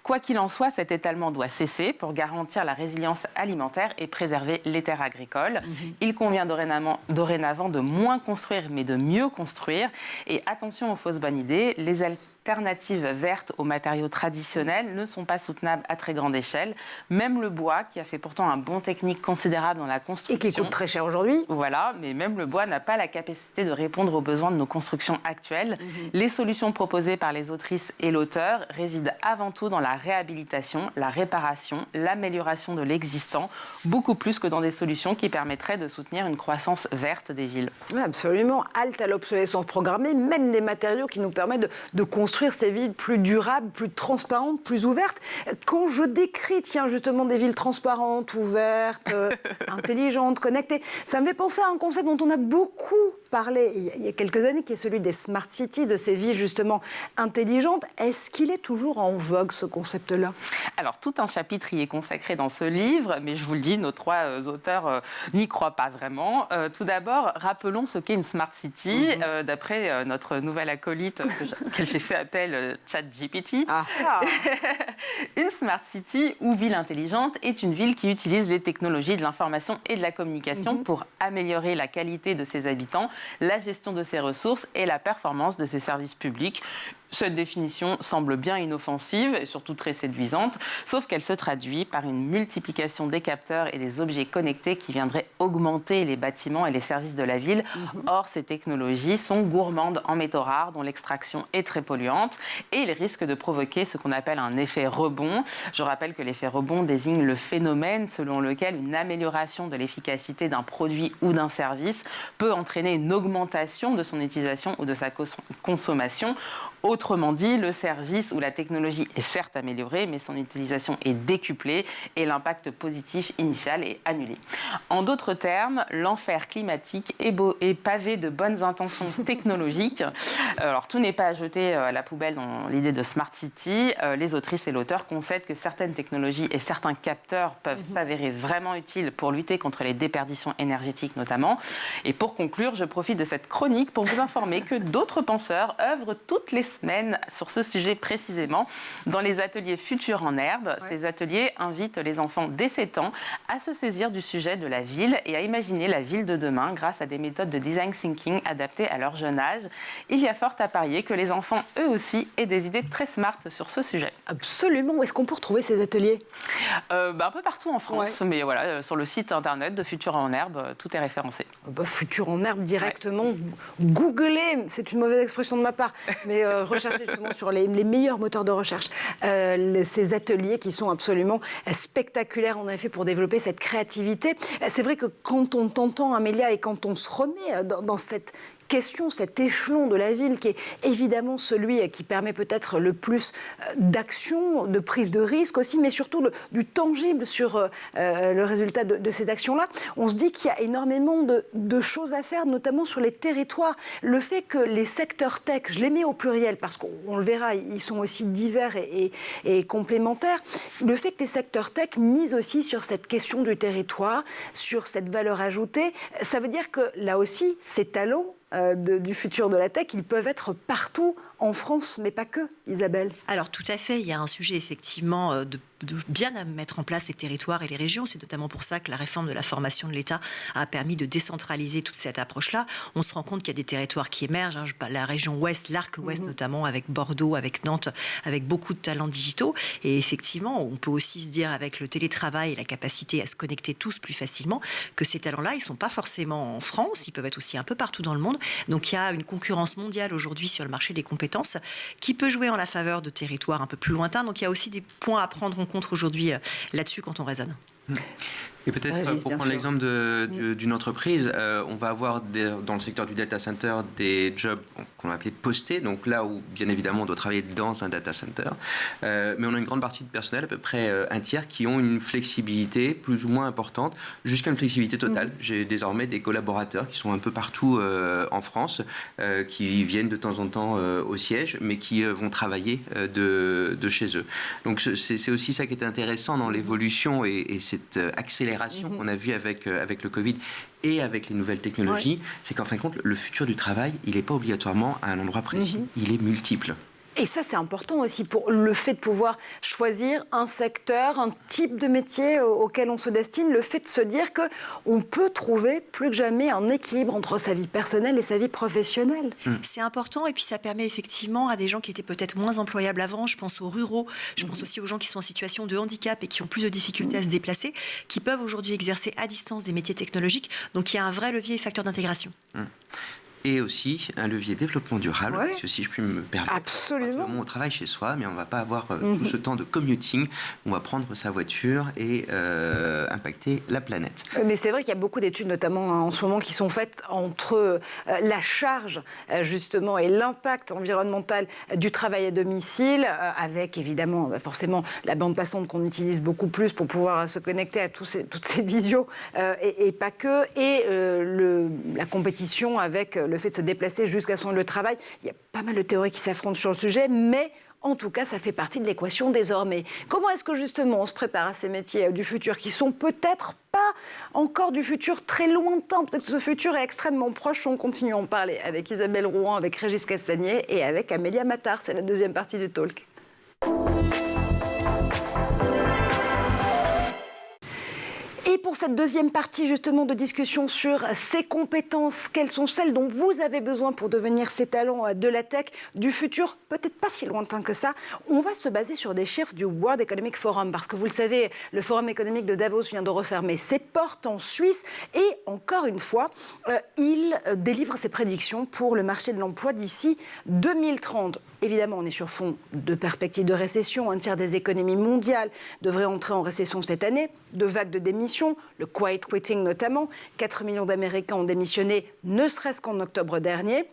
Quoi qu'il en soit, cet étalement doit cesser pour garantir la résilience alimentaire et préserver les terres agricoles. Il convient dorénavant de moins construire, mais de mieux construire. Et attention aux fausses bonnes idées, les alternatives vertes aux matériaux traditionnels ne sont pas soutenables à très grande échelle. Même le bois, qui a fait pourtant un bond technique considérable dans la construction... Et qui coûte très cher aujourd'hui. Voilà, mais même le bois n'a pas la capacité de répondre aux besoins de nos constructions actuelles. Les solutions proposées par les autrices et l'auteur résident avant tout dans la réhabilitation, la réparation, l'amélioration de l'existant, beaucoup plus que dans des solutions qui permettraient de soutenir une croissance verte des villes. Oui, absolument. Halte à l'obsolescence programmée, même des matériaux qui nous permettent de construire ces villes plus durables, plus transparentes, plus ouvertes. Quand je décris, tiens, justement, des villes transparentes, ouvertes, intelligentes, connectées, ça me fait penser à un concept dont on a beaucoup parlé il y a quelques années, qui est celui des smart cities, de ces villes, justement, intelligentes. Est-ce qu'il est toujours en vogue, ce concept-là ? Alors, tout un chapitre y est consacré dans ce livre, mais je vous le dis, nos trois auteurs n'y croient pas vraiment. Tout d'abord, rappelons ce qu'est une smart city, d'après notre nouvelle acolyte, que j'ai fait appel ChatGPT. Une smart city ou ville intelligente est une ville qui utilise les technologies de l'information et de la communication pour améliorer la qualité de ses habitants, la gestion de ses ressources et la performance de ses services publics. Cette définition semble bien inoffensive et surtout très séduisante, sauf qu'elle se traduit par une multiplication des capteurs et des objets connectés qui viendraient augmenter les bâtiments et les services de la ville. Or, ces technologies sont gourmandes en métaux rares dont l'extraction est très polluante et ils risquent de provoquer ce qu'on appelle un effet rebond. Je rappelle que l'effet rebond désigne le phénomène selon lequel une amélioration de l'efficacité d'un produit ou d'un service peut entraîner une augmentation de son utilisation ou de sa consommation. Autrement dit, le service ou la technologie est certes améliorée, mais son utilisation est décuplée et l'impact positif initial est annulé. En d'autres termes, l'enfer climatique est pavé de bonnes intentions technologiques. Alors, tout n'est pas à jeter à la poubelle dans l'idée de Smart City. Les autrices et l'auteur concèdent que certaines technologies et certains capteurs peuvent s'avérer vraiment utiles pour lutter contre les déperditions énergétiques notamment. Et pour conclure, je profite de cette chronique pour vous informer que d'autres penseurs œuvrent toutes les semaines semaine sur ce sujet précisément. Dans les ateliers Futur en herbe, ces ateliers invitent les enfants dès 7 ans à se saisir du sujet de la ville et à imaginer la ville de demain grâce à des méthodes de design thinking adaptées à leur jeune âge. Il y a fort à parier que les enfants, eux aussi, aient des idées très smart sur ce sujet. Absolument. Où est-ce qu'on peut retrouver ces ateliers ? Un peu partout en France, mais voilà, sur le site internet de Futur en herbe, tout est référencé. Futur en herbe directement, googlez, c'est une mauvaise expression de ma part, mais recherchez justement sur les meilleurs moteurs de recherche ces ateliers qui sont absolument spectaculaires en effet pour développer cette créativité. C'est vrai que quand on t'entend, Amélia, et quand on se remet dans cette question, cet échelon de la ville qui est évidemment celui qui permet peut-être le plus d'action, de prise de risque aussi, mais surtout du tangible sur le résultat de cette action-là. On se dit qu'il y a énormément de choses à faire, notamment sur les territoires. Le fait que les secteurs tech, je les mets au pluriel parce qu'on le verra, ils sont aussi divers et complémentaires. Le fait que les secteurs tech misent aussi sur cette question du territoire, sur cette valeur ajoutée, ça veut dire que là aussi, ces talents du futur de la tech, ils peuvent être partout en France, mais pas que, Isabelle. Alors tout à fait, il y a un sujet effectivement de bien à mettre en place les territoires et les régions. C'est notamment pour ça que la réforme de la formation de l'État a permis de décentraliser toute cette approche-là. On se rend compte qu'il y a des territoires qui émergent. La région ouest, l'arc ouest notamment, avec Bordeaux, avec Nantes, avec beaucoup de talents digitaux. Et effectivement, on peut aussi se dire avec le télétravail et la capacité à se connecter tous plus facilement que ces talents-là, ils ne sont pas forcément en France, ils peuvent être aussi un peu partout dans le monde. Donc il y a une concurrence mondiale aujourd'hui sur le marché des compétences qui peut jouer en la faveur de territoires un peu plus lointains. Donc il y a aussi des points à prendre en compte aujourd'hui là-dessus quand on raisonne. Et peut-être pour prendre l'exemple d'une entreprise, on va avoir dans le secteur du data center des jobs qu'on va appeler postés, donc là où bien évidemment on doit travailler dans un data center, mais on a une grande partie de personnel, à peu près un tiers, qui ont une flexibilité plus ou moins importante, jusqu'à une flexibilité totale. J'ai désormais des collaborateurs qui sont un peu partout en France, qui viennent de temps en temps au siège, mais qui vont travailler de chez eux. Donc c'est aussi ça qui est intéressant dans l'évolution et cette accélération qu'on a vu avec le Covid et avec les nouvelles technologies, c'est qu'en fin de compte, le futur du travail, il n'est pas obligatoirement à un endroit précis, il est multiple. Et ça, c'est important aussi pour le fait de pouvoir choisir un secteur, un type de métier auquel on se destine, le fait de se dire qu'on peut trouver plus que jamais un équilibre entre sa vie personnelle et sa vie professionnelle. C'est important et puis ça permet effectivement à des gens qui étaient peut-être moins employables avant, je pense aux ruraux, je pense aussi aux gens qui sont en situation de handicap et qui ont plus de difficultés à se déplacer, qui peuvent aujourd'hui exercer à distance des métiers technologiques. Donc il y a un vrai levier et facteur d'intégration. Et aussi un levier développement durable, si je puis me permettre. Absolument. On travaille chez soi, mais on ne va pas avoir tout ce temps de commuting. On va prendre sa voiture et impacter la planète. Mais c'est vrai qu'il y a beaucoup d'études, notamment en ce moment, qui sont faites entre la charge, justement, et l'impact environnemental du travail à domicile, avec, évidemment, forcément, la bande passante qu'on utilise beaucoup plus pour pouvoir se connecter à toutes ces visios, et pas que, et la compétition avec le fait de se déplacer jusqu'à son lieu de travail. Il y a pas mal de théories qui s'affrontent sur le sujet, mais en tout cas, ça fait partie de l'équation désormais. Comment est-ce que justement on se prépare à ces métiers du futur qui sont peut-être pas encore du futur très lointain, peut-être que ce futur est extrêmement proche. On continue à en parler avec Isabelle Rouen, avec Régis Castagnier et avec Amélia Matar. C'est la deuxième partie du talk. Et pour cette deuxième partie justement de discussion sur ces compétences, quelles sont celles dont vous avez besoin pour devenir ces talents de la tech du futur, peut-être pas si lointain que ça, on va se baser sur des chiffres du World Economic Forum, parce que vous le savez, le Forum économique de Davos vient de refermer ses portes en Suisse et encore une fois, il délivre ses prédictions pour le marché de l'emploi d'ici 2030. Évidemment, on est sur fond de perspectives de récession. Un tiers des économies mondiales devraient entrer en récession cette année. De vagues de démissions, le quiet quitting notamment. 4 millions d'Américains ont démissionné, ne serait-ce qu'en octobre dernier.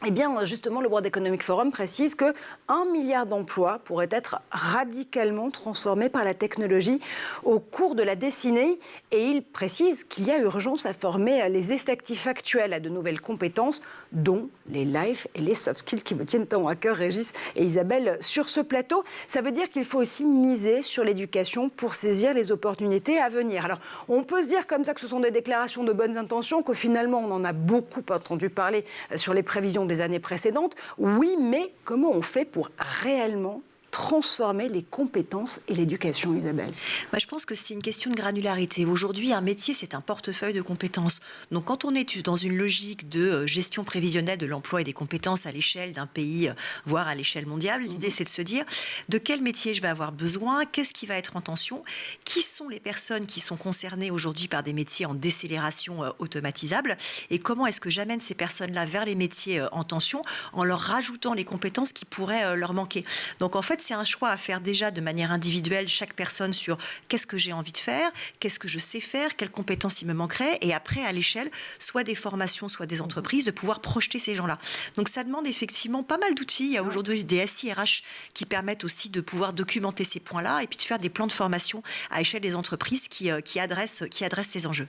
Eh bien, justement, le World Economic Forum précise que 1 milliard d'emplois pourraient être radicalement transformés par la technologie au cours de la décennie. Et il précise qu'il y a urgence à former les effectifs actuels à de nouvelles compétences, dont les life et les soft skills qui me tiennent tant à cœur, Régis et Isabelle, sur ce plateau. Ça veut dire qu'il faut aussi miser sur l'éducation pour saisir les opportunités à venir. Alors, on peut se dire comme ça que ce sont des déclarations de bonnes intentions, que finalement, on en a beaucoup entendu parler sur les prévisions des années précédentes. Oui, mais comment on fait pour réellement transformer les compétences et l'éducation, Isabelle? Moi, je pense que c'est une question de granularité. Aujourd'hui, un métier, c'est un portefeuille de compétences. Donc, quand on est dans une logique de gestion prévisionnelle de l'emploi et des compétences à l'échelle d'un pays, voire à l'échelle mondiale, l'idée, c'est de se dire de quel métier je vais avoir besoin, qu'est-ce qui va être en tension, qui sont les personnes qui sont concernées aujourd'hui par des métiers en décélération automatisable, et comment est-ce que j'amène ces personnes-là vers les métiers en tension en leur rajoutant les compétences qui pourraient leur manquer. Donc, en fait, c'est un choix à faire déjà de manière individuelle, chaque personne, sur qu'est-ce que j'ai envie de faire, qu'est-ce que je sais faire, quelles compétences il me manquerait, et après, à l'échelle, soit des formations, soit des entreprises, de pouvoir projeter ces gens-là. Donc, ça demande effectivement pas mal d'outils. Il y a aujourd'hui des SIRH qui permettent aussi de pouvoir documenter ces points-là et puis de faire des plans de formation à l'échelle des entreprises qui adressent ces enjeux.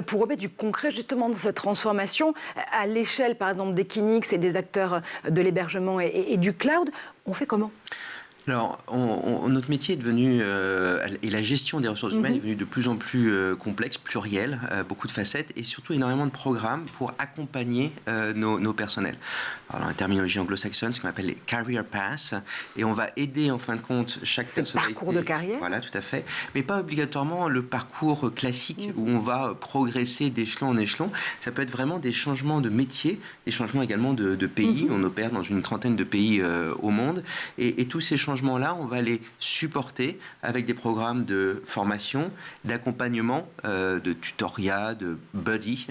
Pour remettre du concret justement dans cette transformation, à l'échelle par exemple d'Equinix et des acteurs de l'hébergement et du cloud, on fait comment ? Alors, notre métier est devenu, et la gestion des ressources humaines est devenue de plus en plus complexe, plurielle, beaucoup de facettes, et surtout énormément de programmes pour accompagner nos personnels. Alors, dans la terminologie anglo-saxonne, ce qu'on appelle les career paths, et on va aider en fin de compte chaque personnalité. Parcours de carrière. Voilà, tout à fait, mais pas obligatoirement le parcours classique où on va progresser d'échelon en échelon. Ça peut être vraiment des changements de métier, des changements également de pays. On opère dans une trentaine de pays au monde, et tous ces changements-là, on va les supporter avec des programmes de formation, d'accompagnement, de tutorat, de buddy,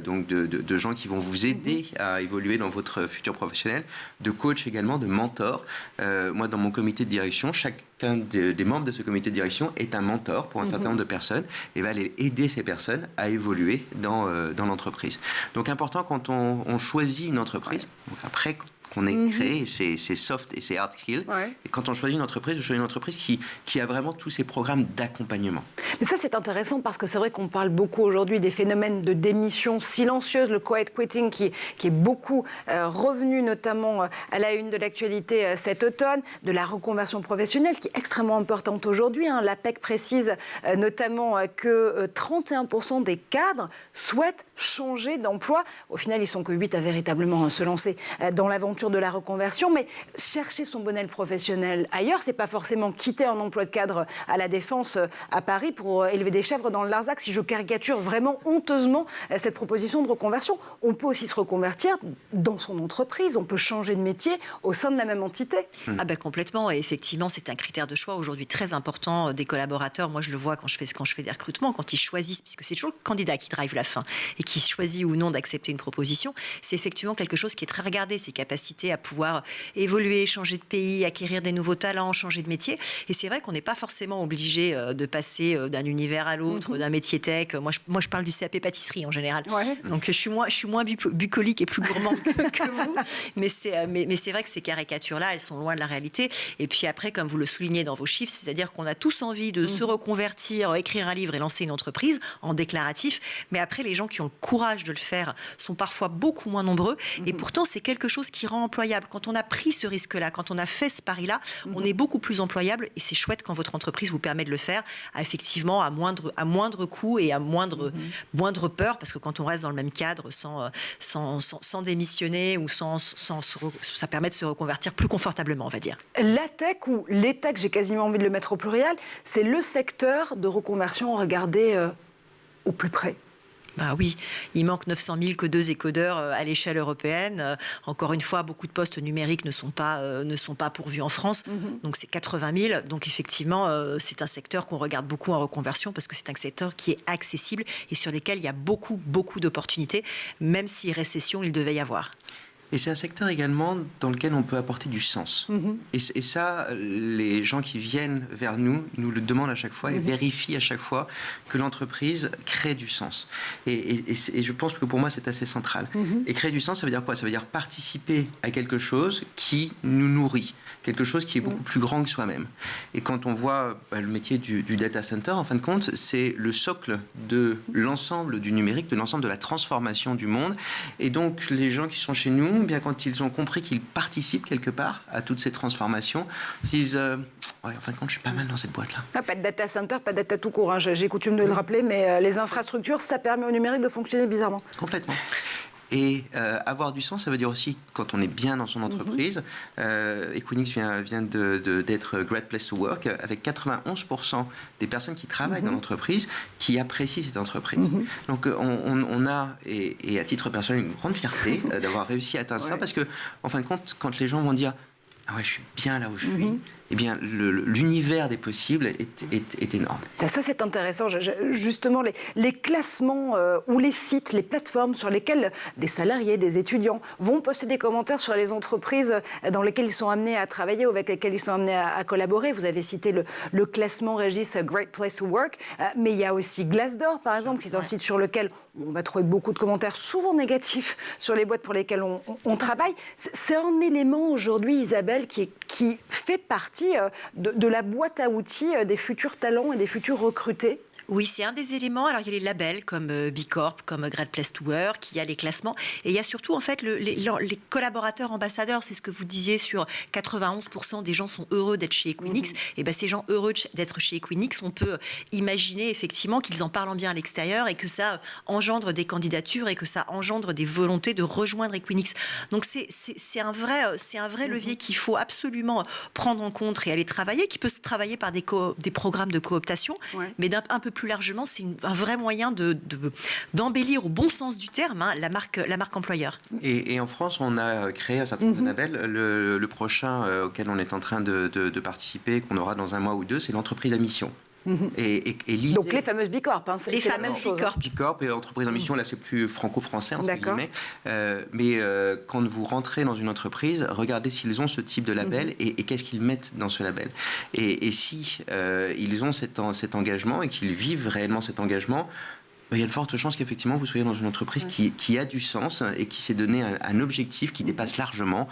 donc de gens qui vont vous aider à évoluer dans votre futur professionnel, de coach également, de mentor. Moi, dans mon comité de direction, chacun des membres de ce comité de direction est un mentor pour un certain nombre de personnes et va aller aider ces personnes à évoluer dans l'entreprise. Donc, important quand on choisit une entreprise, donc après qu'on ait créé, c'est soft et c'est hard skills. Et quand on choisit une entreprise, je choisis une entreprise qui a vraiment tous ces programmes d'accompagnement. Mais ça, c'est intéressant parce que c'est vrai qu'on parle beaucoup aujourd'hui des phénomènes de démission silencieuse, le quiet quitting qui est beaucoup revenu notamment à la une de l'actualité cet automne, de la reconversion professionnelle qui est extrêmement importante aujourd'hui. L'APEC précise notamment que 31% des cadres souhaitent changer d'emploi. Au final, ils sont que 8 à véritablement se lancer dans l'aventure de la reconversion, mais chercher son modèle professionnel ailleurs, c'est pas forcément quitter un emploi de cadre à la Défense à Paris pour élever des chèvres dans le Larzac, si je caricature vraiment honteusement cette proposition de reconversion. On peut aussi se reconvertir dans son entreprise, on peut changer de métier au sein de la même entité. Ah ben complètement, et effectivement c'est un critère de choix aujourd'hui très important des collaborateurs. Moi je le vois quand je fais des recrutements, quand ils choisissent, puisque c'est toujours le candidat qui drive la fin et qui choisit ou non d'accepter une proposition, c'est effectivement quelque chose qui est très regardé, ses capacités à pouvoir évoluer, changer de pays, acquérir des nouveaux talents, changer de métier. Et c'est vrai qu'on n'est pas forcément obligé de passer d'un univers à l'autre, d'un métier tech. Moi, je parle du CAP pâtisserie en général. Donc, je suis moins bucolique et plus gourmand que vous. Mais c'est vrai que ces caricatures-là, elles sont loin de la réalité. Et puis après, comme vous le soulignez dans vos chiffres, c'est-à-dire qu'on a tous envie de se reconvertir, écrire un livre et lancer une entreprise en déclaratif. Mais après, les gens qui ont le courage de le faire sont parfois beaucoup moins nombreux. Et pourtant, c'est quelque chose qui rend employable. Quand on a pris ce risque-là, quand on a fait ce pari-là, on est beaucoup plus employable et c'est chouette quand votre entreprise vous permet de le faire effectivement à moindre coût et à moindre peur, parce que quand on reste dans le même cadre sans démissionner ou ça permet de se reconvertir plus confortablement, on va dire. La tech ou les techs, j'ai quasiment envie de le mettre au pluriel, c'est le secteur de reconversion regardé au plus près. Bah oui, il manque 900 000 que 2 écodeurs à l'échelle européenne. Encore une fois, beaucoup de postes numériques ne sont pas pourvus en France. Donc c'est 80 000. Donc effectivement, c'est un secteur qu'on regarde beaucoup en reconversion parce que c'est un secteur qui est accessible et sur lequel il y a beaucoup d'opportunités, même si récession il devait y avoir. Et c'est un secteur également dans lequel on peut apporter du sens. Et ça, les gens qui viennent vers nous nous le demandent à chaque fois et vérifient à chaque fois que l'entreprise crée du sens. Et je pense que pour moi, c'est assez central. Et créer du sens, ça veut dire quoi? Ça veut dire participer à quelque chose qui nous nourrit, quelque chose qui est beaucoup plus grand que soi-même. Et quand on voit le métier du data center, en fin de compte, c'est le socle de l'ensemble du numérique, de l'ensemble de la transformation du monde. Et donc, les gens qui sont chez nous, bien quand ils ont compris qu'ils participent quelque part à toutes ces transformations, ils disent en fin de compte, je suis pas mal dans cette boîte-là. Pas de data center, pas de data tout court. J'ai coutume de le rappeler, mais les infrastructures, ça permet au numérique de fonctionner bizarrement. Complètement. Et avoir du sens, ça veut dire aussi quand on est bien dans son entreprise. Equinix vient d'être Great Place to Work, avec 91% des personnes qui travaillent dans l'entreprise qui apprécient cette entreprise. Donc on a, et à titre personnel, une grande fierté d'avoir réussi à atteindre ça, parce que en fin de compte, quand les gens vont dire « Ah ouais, je suis bien là où je suis », eh bien, l'univers des possibles est énorme. Ça, c'est intéressant. Justement, les classements ou les sites, les plateformes sur lesquelles des salariés, des étudiants vont poster des commentaires sur les entreprises dans lesquelles ils sont amenés à travailler ou avec lesquelles ils sont amenés à collaborer. Vous avez cité le classement Régis Great Place to Work, mais il y a aussi Glassdoor, par exemple, qui est un site sur lequel on va trouver beaucoup de commentaires, souvent négatifs, sur les boîtes pour lesquelles on travaille. C'est un élément aujourd'hui, Isabelle, qui fait partie de la boîte à outils des futurs talents et des futurs recrutés. Oui, c'est un des éléments. Alors, il y a les labels comme B Corp, comme Great Place to Work, il y a les classements. Et il y a surtout, en fait, les collaborateurs ambassadeurs. C'est ce que vous disiez sur 91% des gens sont heureux d'être chez Equinix. Et bien, ces gens heureux d'être chez Equinix, on peut imaginer effectivement qu'ils en parlent bien à l'extérieur et que ça engendre des candidatures et que ça engendre des volontés de rejoindre Equinix. Donc, c'est un vrai levier qu'il faut absolument prendre en compte et aller travailler, qui peut se travailler par des programmes de cooptation, mais un peu plus largement, c'est un vrai moyen d'embellir au bon sens du terme la marque employeur. Et en France, on a créé un certain nombre de labels. Le prochain auquel on est en train de participer, qu'on aura dans un mois ou deux, c'est l'entreprise à mission. Et donc les fameuses B Corp, c'est la même chose. B Corp et entreprise en mission, là c'est plus franco-français entre guillemets. Mais quand vous rentrez dans une entreprise, regardez s'ils ont ce type de label et qu'est-ce qu'ils mettent dans ce label. Et si ils ont cet engagement et qu'ils vivent réellement cet engagement, il y a de fortes chances qu'effectivement vous soyez dans une entreprise qui a du sens et qui s'est donné un objectif qui dépasse largement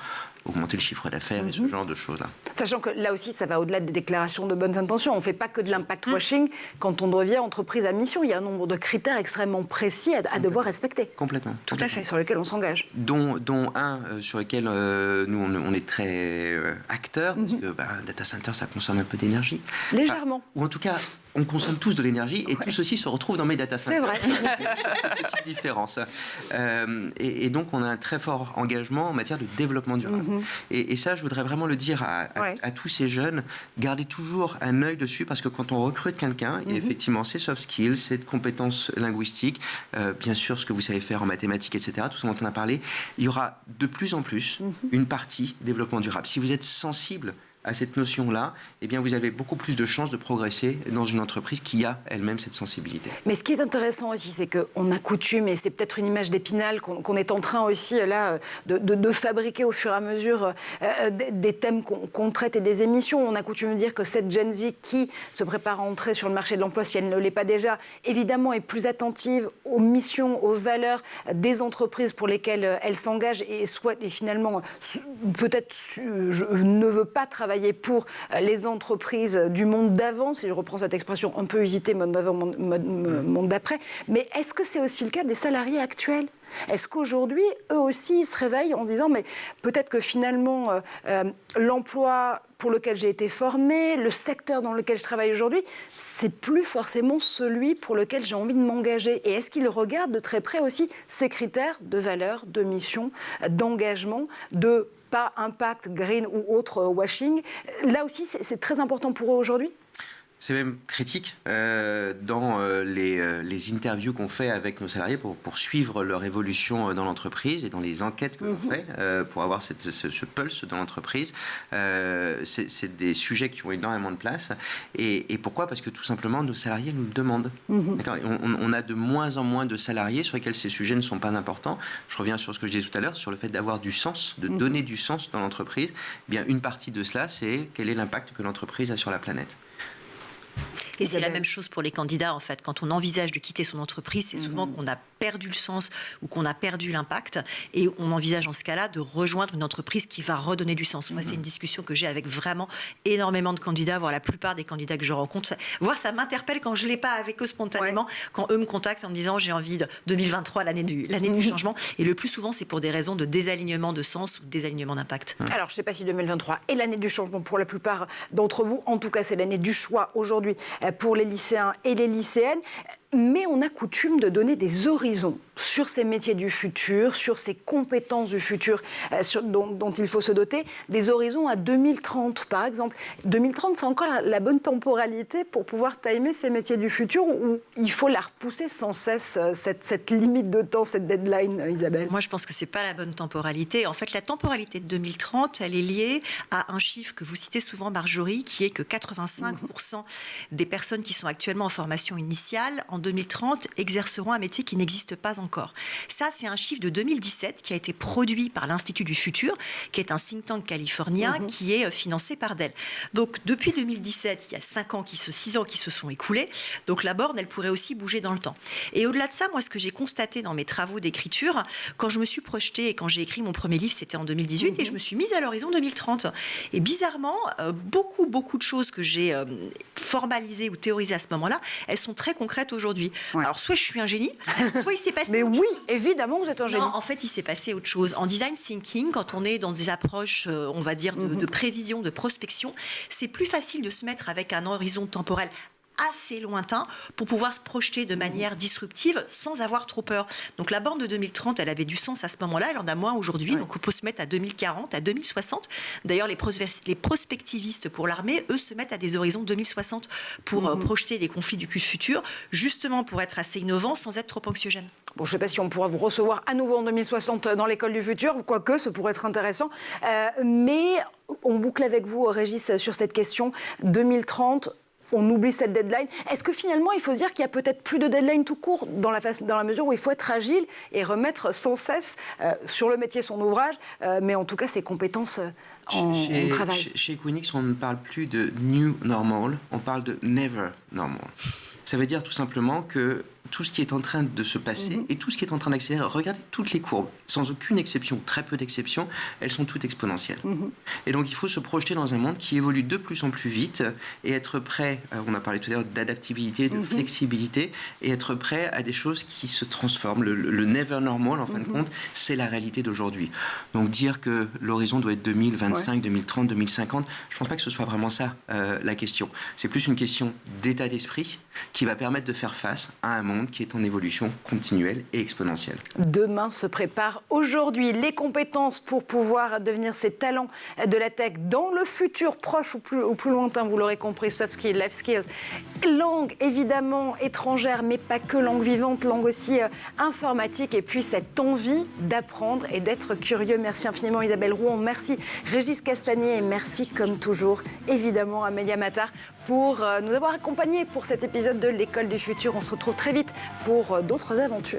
augmenter le chiffre d'affaires et ce genre de choses-là. Sachant que là aussi, ça va au-delà des déclarations de bonnes intentions. On ne fait pas que de l'impact washing quand on devient entreprise à mission. Il y a un nombre de critères extrêmement précis à devoir respecter. Complètement. Tout à fait. Sur lesquels on s'engage. Dont un sur lequel nous, on est très acteurs, parce que data center, ça consomme un peu d'énergie. Légèrement. Ou en tout cas, on consomme tous de l'énergie et tout ceci se retrouve dans mes data centers. C'est vrai. C'est une petite différence. Et donc, on a un très fort engagement en matière de développement durable. Et ça, je voudrais vraiment le dire à tous ces jeunes, gardez toujours un œil dessus, parce que quand on recrute quelqu'un, il y a effectivement ces soft skills, ces compétences linguistiques, bien sûr ce que vous savez faire en mathématiques, etc., tout ce dont on a parlé, il y aura de plus en plus une partie développement durable. Si vous êtes sensible à cette notion-là, eh bien, vous avez beaucoup plus de chances de progresser dans une entreprise qui a elle-même cette sensibilité. Mais ce qui est intéressant aussi, c'est qu'on a coutume, et c'est peut-être une image d'Épinal qu'on est en train aussi là de fabriquer au fur et à mesure des thèmes qu'on traite et des émissions. On a coutume de dire que cette Gen Z qui se prépare à entrer sur le marché de l'emploi, si elle ne l'est pas déjà, évidemment est plus attentive aux missions, aux valeurs des entreprises pour lesquelles elle s'engage et souhaite, et finalement, peut-être ne veut pas travailler pour les entreprises du monde d'avant, si je reprends cette expression un peu usitée, monde d'avant, monde d'après. Mais est-ce que c'est aussi le cas des salariés actuels ? Est-ce qu'aujourd'hui, eux aussi, ils se réveillent en disant mais peut-être que finalement, l'emploi pour lequel j'ai été formé, le secteur dans lequel je travaille aujourd'hui, c'est plus forcément celui pour lequel j'ai envie de m'engager. Et est-ce qu'ils regardent de très près aussi ces critères de valeur, de mission, d'engagement, de pas impact, green ou autre washing. Là aussi, c'est très important pour eux aujourd'hui. C'est même critique dans les interviews qu'on fait avec nos salariés pour suivre leur évolution dans l'entreprise et dans les enquêtes que l'on fait pour avoir ce pulse dans l'entreprise. C'est des sujets qui ont énormément de place. Et pourquoi ? Parce que tout simplement, nos salariés nous le demandent. D'accord ? On a de moins en moins de salariés sur lesquels ces sujets ne sont pas importants. Je reviens sur ce que je disais tout à l'heure, sur le fait d'avoir du sens, de donner du sens dans l'entreprise. Eh bien, une partie de cela, c'est quel est l'impact que l'entreprise a sur la planète. Et c'est la même chose pour les candidats, en fait. Quand on envisage de quitter son entreprise, c'est souvent qu'on a perdu le sens ou qu'on a perdu l'impact. Et on envisage, en ce cas-là, de rejoindre une entreprise qui va redonner du sens. Moi, c'est une discussion que j'ai avec vraiment énormément de candidats, voire la plupart des candidats que je rencontre. Voire ça m'interpelle quand je ne l'ai pas avec eux spontanément, quand eux me contactent en me disant j'ai envie de 2023, l'année du changement. Et le plus souvent, c'est pour des raisons de désalignement de sens ou de désalignement d'impact. Alors, je ne sais pas si 2023 est l'année du changement pour la plupart d'entre vous. En tout cas, c'est l'année du choix aujourd'hui pour les lycéens et les lycéennes. Mais on a coutume de donner des horizons sur ces métiers du futur, sur ces compétences du futur dont il faut se doter, des horizons à 2030 par exemple. 2030, c'est encore la bonne temporalité pour pouvoir timer ces métiers du futur où il faut la repousser sans cesse, cette limite de temps, cette deadline, Isabelle? Moi, je pense que ce n'est pas la bonne temporalité. En fait, la temporalité de 2030, elle est liée à un chiffre que vous citez souvent, Marjorie, qui est que 85% des personnes qui sont actuellement en formation initiale, en 2030, exerceront un métier qui n'existe pas encore. Ça, c'est un chiffre de 2017 qui a été produit par l'Institut du Futur, qui est un think tank californien qui est financé par Dell. Donc, depuis 2017, il y a 6 ans qui se sont écoulés. Donc, la borne, elle pourrait aussi bouger dans le temps. Et au-delà de ça, moi, ce que j'ai constaté dans mes travaux d'écriture, quand je me suis projetée et quand j'ai écrit mon premier livre, c'était en 2018, et je me suis mise à l'horizon 2030. Et bizarrement, beaucoup de choses que j'ai formalisées ou théorisées à ce moment-là, elles sont très concrètes aujourd'hui. Ouais. Alors, soit je suis un génie, soit il s'est passé Mais autre oui, chose. évidemment, vous êtes un génie. Non, en fait, il s'est passé autre chose. En design thinking, quand on est dans des approches, on va dire, de prévision, de prospection, c'est plus facile de se mettre avec un horizon temporel assez lointain pour pouvoir se projeter de manière disruptive sans avoir trop peur. Donc la borne de 2030, elle avait du sens à ce moment-là, elle en a moins aujourd'hui, donc on peut se mettre à 2040, à 2060. D'ailleurs, les prospectivistes pour l'armée, eux, se mettent à des horizons 2060 pour projeter les conflits du futur, justement pour être assez innovants sans être trop anxiogènes. Bon, je ne sais pas si on pourra vous recevoir à nouveau en 2060 dans l'école du futur, quoique ce pourrait être intéressant. Mais on boucle avec vous, Régis, sur cette question. 2030, on oublie cette deadline. Est-ce que finalement, il faut se dire qu'il y a peut-être plus de deadline tout court dans la mesure où il faut être agile et remettre sans cesse sur le métier son ouvrage, mais en tout cas ses compétences en travail? Chez Equinix, on ne parle plus de new normal, on parle de never normal. Ça veut dire tout simplement que tout ce qui est en train de se passer et tout ce qui est en train d'accélérer, regardez toutes les courbes, sans aucune exception, très peu d'exceptions, elles sont toutes exponentielles. Et donc il faut se projeter dans un monde qui évolue de plus en plus vite et être prêt, on a parlé tout à l'heure d'adaptabilité, de flexibilité, et être prêt à des choses qui se transforment. Le never normal, en fin de compte, c'est la réalité d'aujourd'hui. Donc dire que l'horizon doit être 2025, 2030, 2050, je ne pense pas que ce soit vraiment ça la question. C'est plus une question d'état d'esprit qui va permettre de faire face à un monde qui est en évolution continuelle et exponentielle. Demain se prépare aujourd'hui. Les compétences pour pouvoir devenir ces talents de la tech dans le futur proche ou plus lointain, vous l'aurez compris, soft skills, life skills. Langue, évidemment, étrangère, mais pas que langue vivante, langue aussi informatique. Et puis cette envie d'apprendre et d'être curieux. Merci infiniment Isabelle Rouan, merci Régis Castagnier et merci comme toujours, évidemment, Amélia Matar pour nous avoir accompagnés pour cet épisode de l'École du Futur. On se retrouve très vite pour d'autres aventures.